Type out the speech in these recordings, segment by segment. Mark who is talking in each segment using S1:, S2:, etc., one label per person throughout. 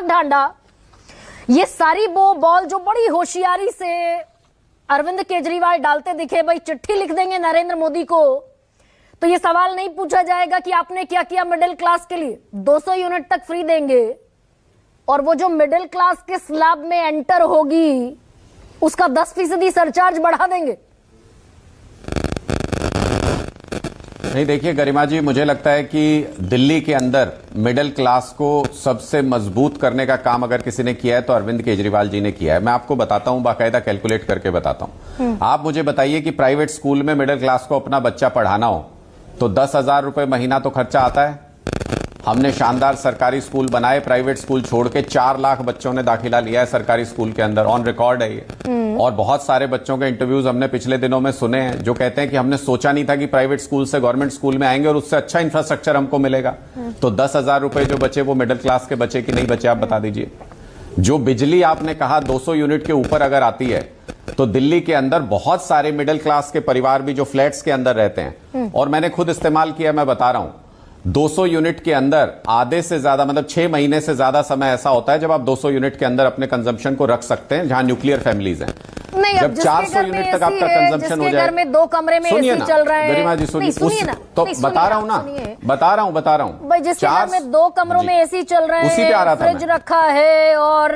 S1: ढांडा, ये सारी वो बॉल जो बड़ी होशियारी से अरविंद केजरीवाल डालते दिखे, भाई चिट्ठी लिख देंगे नरेंद्र मोदी को तो ये सवाल नहीं पूछा जाएगा कि आपने क्या किया मिडिल क्लास के लिए, 200 यूनिट तक फ्री देंगे और वो जो मिडिल क्लास के स्लैब में एंटर होगी उसका 10% सरचार्ज बढ़ा देंगे।
S2: नहीं, देखिए गरिमा जी, मुझे लगता है कि दिल्ली के अंदर मिडिल क्लास को सबसे मजबूत करने का काम अगर किसी ने किया है तो अरविंद केजरीवाल जी ने किया है। मैं आपको बताता हूं, बाकायदा कैलकुलेट करके बताता हूं। आप मुझे बताइए कि प्राइवेट स्कूल में मिडिल क्लास को अपना बच्चा पढ़ाना हो तो 10,000 रुपए महीना तो खर्चा आता है। हमने शानदार सरकारी स्कूल बनाए, प्राइवेट स्कूल छोड़ के 4 लाख बच्चों ने दाखिला लिया है सरकारी स्कूल के अंदर, ऑन रिकॉर्ड है ये। और बहुत सारे बच्चों के इंटरव्यूज हमने पिछले दिनों में सुने हैं जो कहते हैं कि हमने सोचा नहीं था कि प्राइवेट स्कूल से गवर्नमेंट स्कूल में आएंगे और उससे अच्छा इंफ्रास्ट्रक्चर हमको मिलेगा। तो 10,000 रुपए जो बचे वो मिडिल क्लास के बचे कि नहीं बचे, आप बता दीजिए। जो बिजली आपने कहा 200 यूनिट के ऊपर अगर आती है तो दिल्ली के अंदर बहुत सारे मिडिल क्लास के परिवार भी जो फ्लैट्स के अंदर रहते हैं, और मैंने खुद इस्तेमाल किया, मैं बता रहा हूं, 200 यूनिट के अंदर आधे से ज्यादा मतलब 6 महीने से ज्यादा समय ऐसा होता है जब आप 200 यूनिट के अंदर अपने कंजम्पशन को रख सकते हैं, जहां न्यूक्लियर फैमिलीज हैं।
S1: नहीं,
S2: जब 400 यूनिट तक आपका कंजम्पशन हो जाए,
S1: घर में 2 कमरे में एसी चल रहा है,
S2: गरिमा जी सुनिए, तो बता रहा हूं ना, बता रहा हूं
S1: भाई, जिसके घर में 2 कमरों में एसी चल रहा है, फ्रिज रखा है और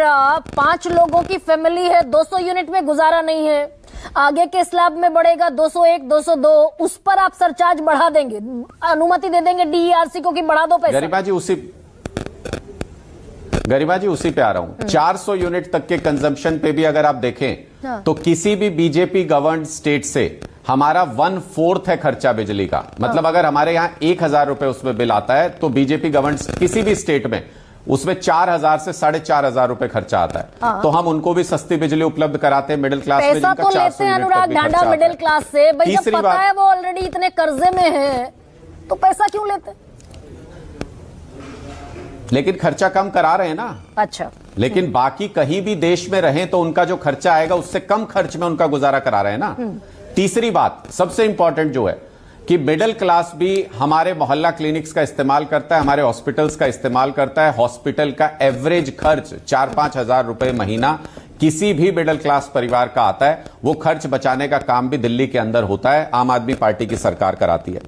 S1: 5 लोगों की फैमिली है, 200 यूनिट में गुजारा नहीं है, आगे के स्लैब में बढ़ेगा 201, 202, उस पर आप सरचार्ज बढ़ा देंगे, अनुमति दे देंगे डीईआरसी को कि बढ़ा दो पैसा।
S2: गरिमा जी उसी पे आ रहा हूं। 400 यूनिट तक के कंजम्पशन पे भी अगर आप देखें तो किसी भी बीजेपी गवर्नड स्टेट से हमारा 1/4 है खर्चा बिजली का। मतलब अगर हमारे यहां 1,000 रुपए उसमें बिल आता है तो बीजेपी गवर्नड किसी भी स्टेट में उसमें 4,000 से 4,500 रुपए खर्चा आता है। तो हम उनको भी सस्ती बिजली उपलब्ध कराते हैं मिडिल क्लास में, जिनका 400 यूनिट तक भी खर्चा आता है।
S1: मिडिल क्लास से भाई जब पता है वो ऑलरेडी इतने कर्जे में है तो पैसा क्यों लेते?
S2: लेकिन खर्चा कम करा रहे हैं ना।
S1: अच्छा,
S2: लेकिन बाकी कहीं भी देश में रहें तो उनका जो खर्चा आएगा उससे कम खर्च में उनका गुजारा करा रहे हैं ना। तीसरी बात सबसे इंपॉर्टेंट जो है कि मिडिल क्लास भी हमारे मोहल्ला क्लिनिक्स का इस्तेमाल करता है, हमारे हॉस्पिटल्स का इस्तेमाल करता है। हॉस्पिटल का एवरेज खर्च 4-5 हजार रुपए महीना किसी भी मिडिल क्लास परिवार का आता है। वो खर्च बचाने का काम भी दिल्ली के अंदर होता है, आम आदमी पार्टी की सरकार कराती है।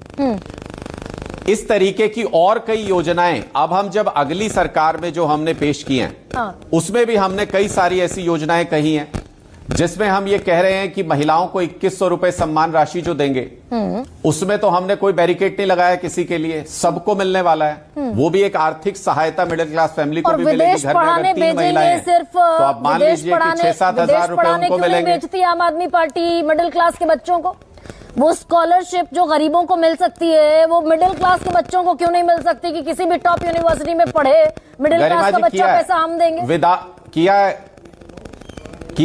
S2: इस तरीके की और कई योजनाएं अब हम जब अगली सरकार में जो हमने पेश की हैं, उसमें भी हमने कई सारी ऐसी योजनाएं कही हैं जिसमें हम ये कह रहे हैं कि महिलाओं को 2100 रुपए सम्मान राशि जो देंगे, उसमें तो हमने कोई बैरिकेड नहीं लगाया किसी के लिए, सबको मिलने वाला है। वो भी एक आर्थिक सहायता मिडिल क्लास फैमिली को भी मिलेगी। घर में अगर 3 महिलाएं हैं तो आप मान लीजिए कि 6-7 हजार रुपए उनको मिलेंगे।
S1: बेचती आम आदमी पार्टी मिडिल क्लास के बच्चों को वो स्कॉलरशिप जो गरीबों को मिल सकती है वो मिडिल क्लास के बच्चों को क्यों नहीं मिल सकती कि किसी भी टॉप यूनिवर्सिटी में पढ़े मिडिल क्लास का बच्चा, पैसा हम देंगे।
S2: विदा किया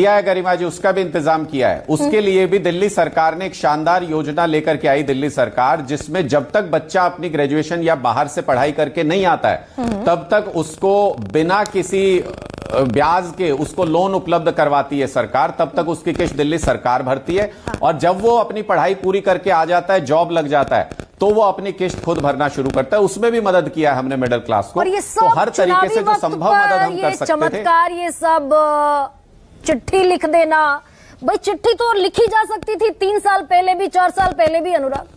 S2: है गरिमा जी, उसका भी इंतजाम किया है। उसके लिए भी दिल्ली सरकार ने एक शानदार योजना लेकर के आई दिल्ली सरकार, जिसमें जब तक बच्चा अपनी ग्रेजुएशन या बाहर से पढ़ाई करके नहीं आता है तब तक उसको बिना किसी ब्याज के उसको लोन उपलब्ध करवाती है सरकार। तब तक उसकी किस्त दिल्ली सरकार भरती है और जब वो अपनी पढ़ाई पूरी करके आ जाता है, जॉब लग जाता है, तो वो अपनी किस्त खुद भरना शुरू करता है। उसमें भी मदद किया है हमने मिडिल क्लास को।
S1: तो
S2: हर तरीके से जो संभव मदद हम कर सकते थे।
S1: चमत्कार ये सब चिट्ठी लिख देना, भाई चिट्ठी तो लिखी जा सकती थी 3 साल पहले भी, 4 साल पहले भी। अनुराग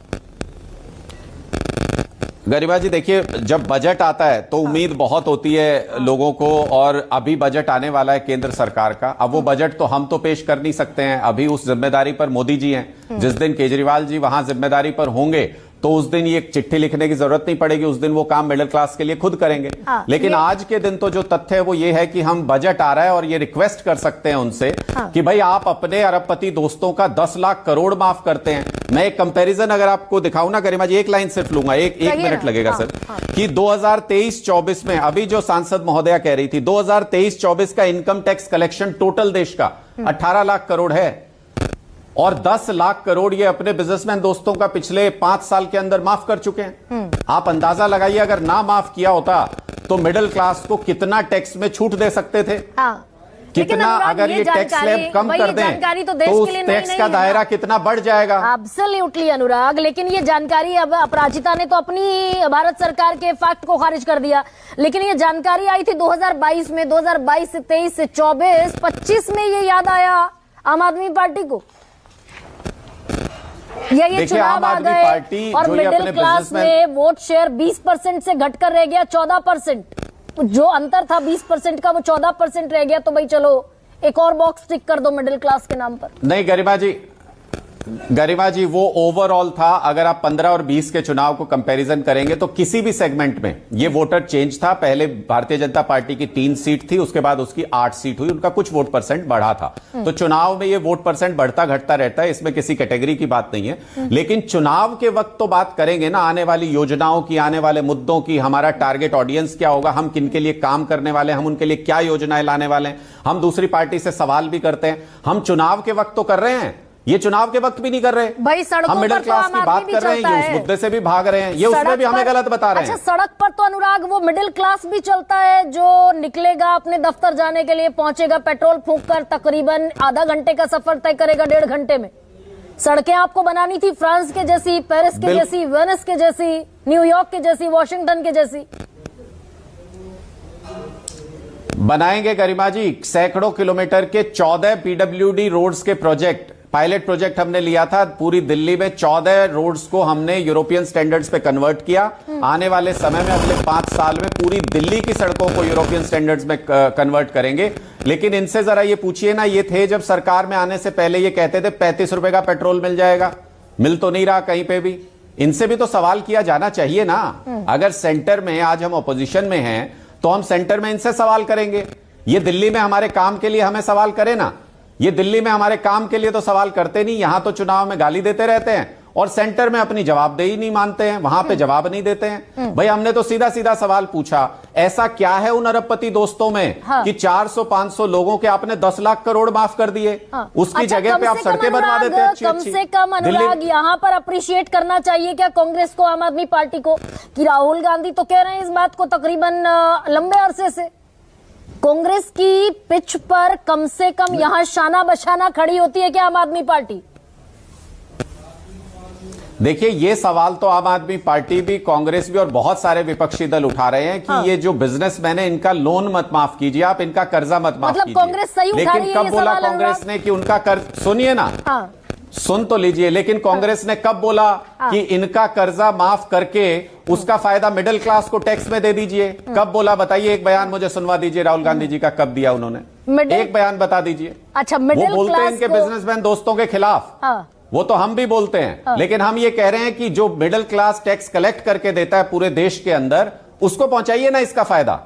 S2: गरिमा जी देखिए, जब बजट आता है तो उम्मीद बहुत होती है लोगों को, और अभी बजट आने वाला है केंद्र सरकार का। अब वो बजट तो हम तो पेश कर नहीं सकते हैं, अभी उस जिम्मेदारी पर मोदी जी हैं। जिस दिन केजरीवाल जी वहां जिम्मेदारी पर होंगे तो उस दिन ये चिट्ठी लिखने की जरूरत नहीं पड़ेगी, उस दिन वो काम मिडिल क्लास के लिए खुद करेंगे। लेकिन आज के दिन तो जो तथ्य है वो ये है कि हम बजट आ रहा है और ये रिक्वेस्ट कर सकते हैं उनसे कि भाई आप अपने अरबपति दोस्तों का 10 लाख करोड़ माफ करते हैं। मैं एक कंपैरिजन अगर आपको दिखाऊं ना गरिमा जी, एक लाइन सिर्फ लूंगा, एक मिनट लगेगा सर, कि 2023-24 में अभी जो सांसद महोदया कह रही थी 2023-24 का इनकम टैक्स कलेक्शन टोटल देश का 18 लाख करोड़ है और 10 लाख करोड़ ये अपने बिजनेसमैन दोस्तों का पिछले 5 साल के अंदर माफ कर चुके हैं। आप अंदाजा लगाइए अगर ना माफ किया होता तो मिडिल क्लास को कितना टैक्स में छूट दे सकते थे। कितना
S1: अनुराग,
S2: अगर ये टैक्स स्लैब कम
S1: भाई,
S2: कर
S1: ये
S2: दें
S1: जानकारी तो देश
S2: तो
S1: के
S2: उस
S1: लिए
S2: टैक्स
S1: नहीं
S2: का
S1: है ना।
S2: दायरा कितना बढ़ जाएगा।
S1: एब्सोल्युटली अनुराग, लेकिन ये जानकारी अब अपराजिता ने तो अपनी भारत सरकार के फैक्ट को खारिज कर दिया, लेकिन ये जानकारी आई थी 2022 में, 2022 से 23 से 24, 25 में ये याद आया आम आदमी पार्टी को, या ये
S2: देखिए,
S1: चुनाव
S2: आम
S1: आ
S2: आदमी
S1: गए
S2: पार्टी
S1: और
S2: जो ये
S1: मिडिल
S2: अपने
S1: क्लास
S2: बिजनेसमैन
S1: में वोट शेयर 20% से घटकर रह गया 14%। जो अंतर था 20% का वो 14% रह गया, तो भाई चलो एक और बॉक्स टिक कर दो मिडिल क्लास के नाम पर।
S2: नहीं गरिमा जी वो ओवरऑल था। अगर आप 15 और 20 के चुनाव को कंपैरिजन करेंगे तो किसी भी सेगमेंट में ये वोटर चेंज था। पहले भारतीय जनता पार्टी की 3 सीट थी, उसके बाद उसकी 8 सीट हुई, उनका कुछ वोट परसेंट बढ़ा था। तो चुनाव में ये वोट परसेंट बढ़ता घटता रहता है, इसमें किसी कैटेगरी की बात नहीं है। लेकिन चुनाव के वक्त तो बात करेंगे ना, आने वाली योजनाओं की, आने वाले मुद्दों की, हमारा टारगेट ऑडियंस क्या होगा, हम किन के लिए काम करने वाले हैं, हम उनके लिए क्या योजनाएं लाने वाले हैं। हम दूसरी पार्टी से सवाल भी करते हैं। हम चुनाव के वक्त तो कर रहे हैं, ये चुनाव के वक्त भी नहीं कर रहे
S1: भाई। सड़कों
S2: हम मिडिल
S1: पर तो
S2: क्लास
S1: आम
S2: की
S1: आदमी
S2: बात
S1: भी
S2: कर रहे हैं,
S1: चलता
S2: ये उस
S1: है।
S2: मुद्दे से भी भाग रहे हैं, ये उसमें भी हमें
S1: सड़क
S2: गलत बता रहे
S1: अच्छा,
S2: हैं।
S1: सड़क पर तो अनुराग वो मिडिल क्लास भी चलता है जो निकलेगा अपने दफ्तर जाने के लिए, पहुंचेगा पेट्रोल फूंक कर, तकरीबन आधा घंटे का सफर तय करेगा 1.5 घंटे में। सड़कें आपको बनानी थी फ्रांस के जैसी, पेरिस के जैसी, वेनिस के जैसी, न्यूयॉर्क के जैसी, वॉशिंगटन के जैसी।
S2: बनाएंगे गरिमा जी, सैकड़ों किलोमीटर के 14 पीडब्ल्यूडी रोड्स के प्रोजेक्ट, पायलट प्रोजेक्ट हमने लिया था पूरी दिल्ली में। 14 रोड्स को हमने यूरोपियन स्टैंडर्ड्स पे कन्वर्ट किया। आने वाले समय में अगले 5 साल में पूरी दिल्ली की सड़कों को यूरोपियन स्टैंडर्ड्स में कन्वर्ट करेंगे। लेकिन इनसे जरा ये पूछिए ना, ये थे जब सरकार में आने से पहले ये कहते थे 35 रुपए का पेट्रोल मिल जाएगा, मिल तो नहीं रहा कहीं पे भी। इनसे भी तो सवाल किया जाना चाहिए ना। अगर सेंटर में आज हम ऑपोजिशन में हैं तो हम सेंटर में इनसे सवाल करेंगे। ये दिल्ली में हमारे काम के लिए हमें सवाल करे ना, ये दिल्ली में हमारे काम के लिए तो सवाल करते नहीं। यहां तो चुनाव में गाली देते रहते हैं और सेंटर में अपनी जवाबदेही नहीं मानते हैं, वहां पे जवाब नहीं देते हैं। भाई हमने तो सीधा सीधा सवाल पूछा, ऐसा क्या है उन अरबपति दोस्तों में कि 400-500 लोगों के आपने 10 लाख करोड़ माफ कर दिए। उसकी
S1: अच्छा,
S2: जगह पे आप सड़कें बनवा देते हैं अच्छी
S1: कम से कम अनुराग यहाँ पर अप्रिशिएट करना चाहिए क्या कांग्रेस को, आम आदमी पार्टी को, कि राहुल गांधी तो कह रहे हैं इस बात को तकरीबन लंबे अरसे से। कांग्रेस की पिच पर कम से कम यहां शाना बशाना खड़ी होती है क्या आम आदमी पार्टी?
S2: देखिए, ये सवाल तो आम आदमी पार्टी भी, कांग्रेस भी और बहुत सारे विपक्षी दल उठा रहे हैं कि ये जो बिजनेसमैन है इनका लोन मत माफ कीजिए, आप इनका कर्जा मत माफ कीजिए।
S1: कांग्रेस सही उठा रही है।
S2: लेकिन कब बोला कांग्रेस ने कि उनका कर्ज, सुनिए ना, सुन तो लीजिए, लेकिन कांग्रेस ने कब बोला कि इनका कर्जा माफ करके उसका फायदा मिडिल क्लास को टैक्स में दे दीजिए? कब बोला बताइए, एक बयान मुझे सुनवा दीजिए राहुल गांधी जी का, कब दिया उन्होंने? एक बयान बता दीजिए।
S1: अच्छा,
S2: वो
S1: मिडिल
S2: बोलते हैं
S1: क्लास
S2: इनके
S1: को
S2: बिजनेसमैन दोस्तों के खिलाफ, वो तो हम भी बोलते हैं, लेकिन हम ये कह रहे हैं कि जो मिडिल क्लास टैक्स कलेक्ट करके देता है पूरे देश के अंदर, उसको पहुंचाइए ना इसका फायदा,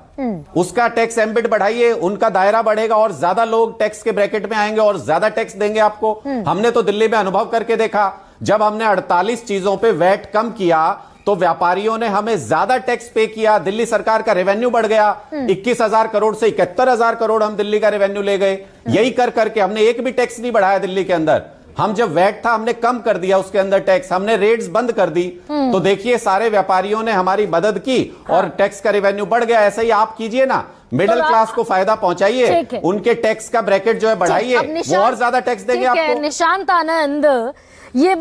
S2: उसका टैक्स एम्बिट बढ़ाइए, उनका दायरा बढ़ेगा और ज्यादा लोग टैक्स के ब्रैकेट में आएंगे और ज्यादा टैक्स देंगे आपको। हमने तो दिल्ली में अनुभव करके देखा, जब हमने 48 चीजों पे वैट कम किया तो व्यापारियों ने हमें ज्यादा टैक्स पे किया, दिल्ली सरकार का रेवेन्यू बढ़ गया। 21,000 करोड़ से 71,000 करोड़ हम दिल्ली का रेवेन्यू ले गए। यही कर करके हमने एक भी टैक्स नहीं बढ़ाया दिल्ली के अंदर। हम जब वैट था हमने कम कर दिया उसके अंदर टैक्स, हमने रेट्स बंद कर दी। तो देखिए, सारे व्यापारियों ने हमारी मदद की और टैक्स का रेवेन्यू बढ़ गया। ऐसे ही आप कीजिए ना, मिडिल क्लास को फायदा पहुंचाइए, उनके टैक्स का ब्रैकेट जो है बढ़ाइए, वो और ज्यादा टैक्स देंगे आपको।
S1: निशांत आनंद, ये